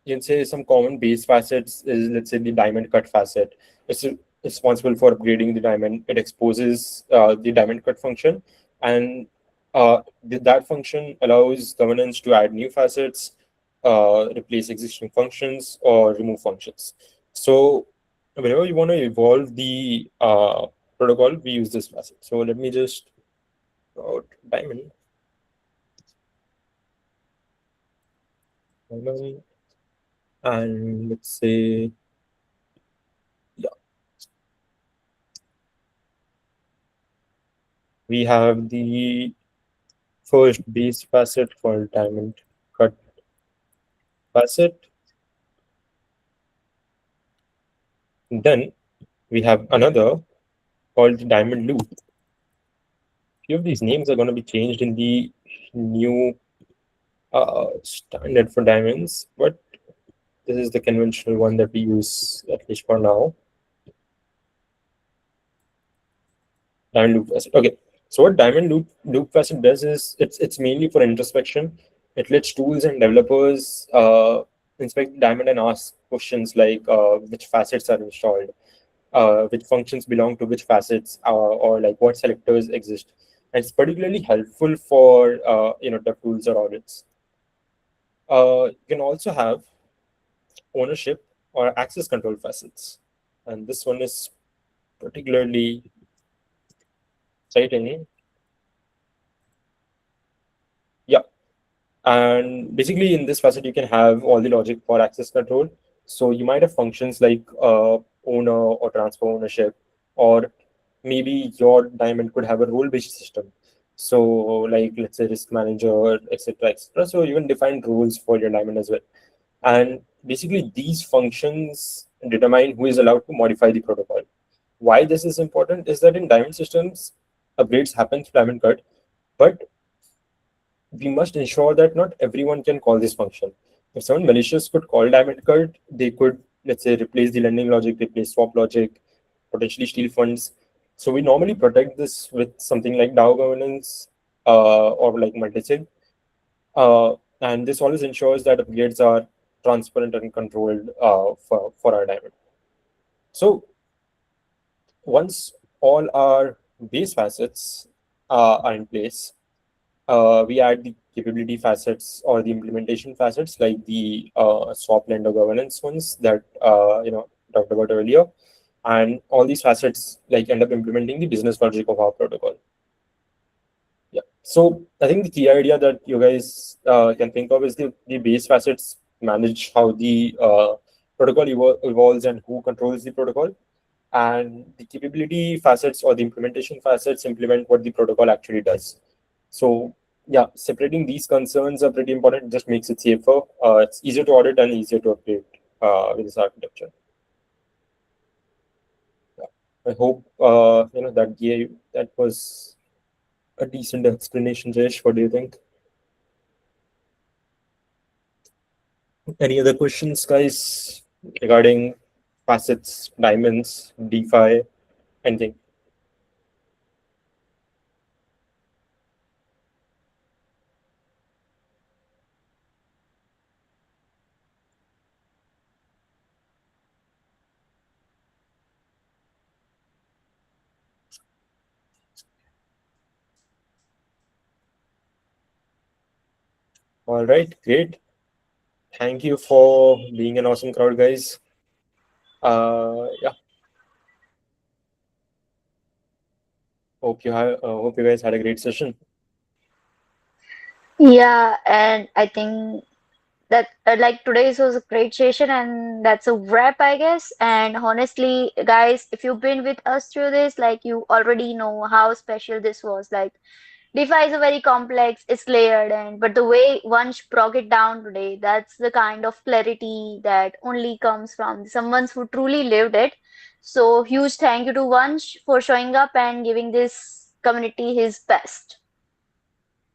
can say some common base facets is, let's say, the diamond cut facet. It's responsible for upgrading the diamond. It exposes the diamond cut function, and that function allows governance to add new facets, replace existing functions, or remove functions. So whenever you want to evolve the protocol, we use this facet. So let me just out diamond. And let's say, yeah, we have the first base facet called diamond cut facet. Then we have another called the diamond loop. Few of these names are going to be changed in the new standard for diamonds, but this is the conventional one that we use, at least for now. Diamond loop facet. Okay, so what diamond loop facet does is it's mainly for introspection. It lets tools and developers inspect diamond and ask questions like which facets are installed, which functions belong to which facets, or like what selectors exist. And it's particularly helpful for dev tools or audits. You can also have ownership or access control facets, and this one is particularly exciting. Yeah, and basically in this facet you can have all the logic for access control. So you might have functions like owner or transfer ownership, or maybe your diamond could have a role-based system. So like, let's say, risk manager, etc., etc. So you can define roles for your diamond as well. And basically these functions determine who is allowed to modify the protocol. Why this is important is that in diamond systems, upgrades happen through diamond cut, but we must ensure that not everyone can call this function. If someone malicious could call diamond cut, they could, let's say, replace the lending logic, replace swap logic, potentially steal funds. So we normally protect this with something like DAO governance or like multisig. And this always ensures that upgrades are transparent and controlled for our diamond. So once all our base facets are in place, we add the capability facets or the implementation facets, like the swap lender governance ones that talked about earlier. And all these facets like end up implementing the business logic of our protocol. Yeah. So I think the key idea that you guys can think of is the base facets manage how the protocol evolves and who controls the protocol. And the capability facets or the implementation facets implement what the protocol actually does. So yeah, separating these concerns are pretty important. It just makes it safer. It's easier to audit and easier to update with this architecture. Yeah. I hope that was a decent explanation, Jayesh. What do you think? Any other questions, guys, regarding facets, diamonds, DeFi, anything? All right, great. Thank you for being an awesome crowd, guys. Yeah. Hope you guys had a great session. Yeah, and I think that like today's was a great session, and that's a wrap, I guess. And honestly, guys, if you've been with us through this, like you already know how special this was. Like DeFi is a very complex, it's layered, and but the way Vansh broke it down today, that's the kind of clarity that only comes from someone who truly lived it. So huge thank you to Vansh for showing up and giving this community his best.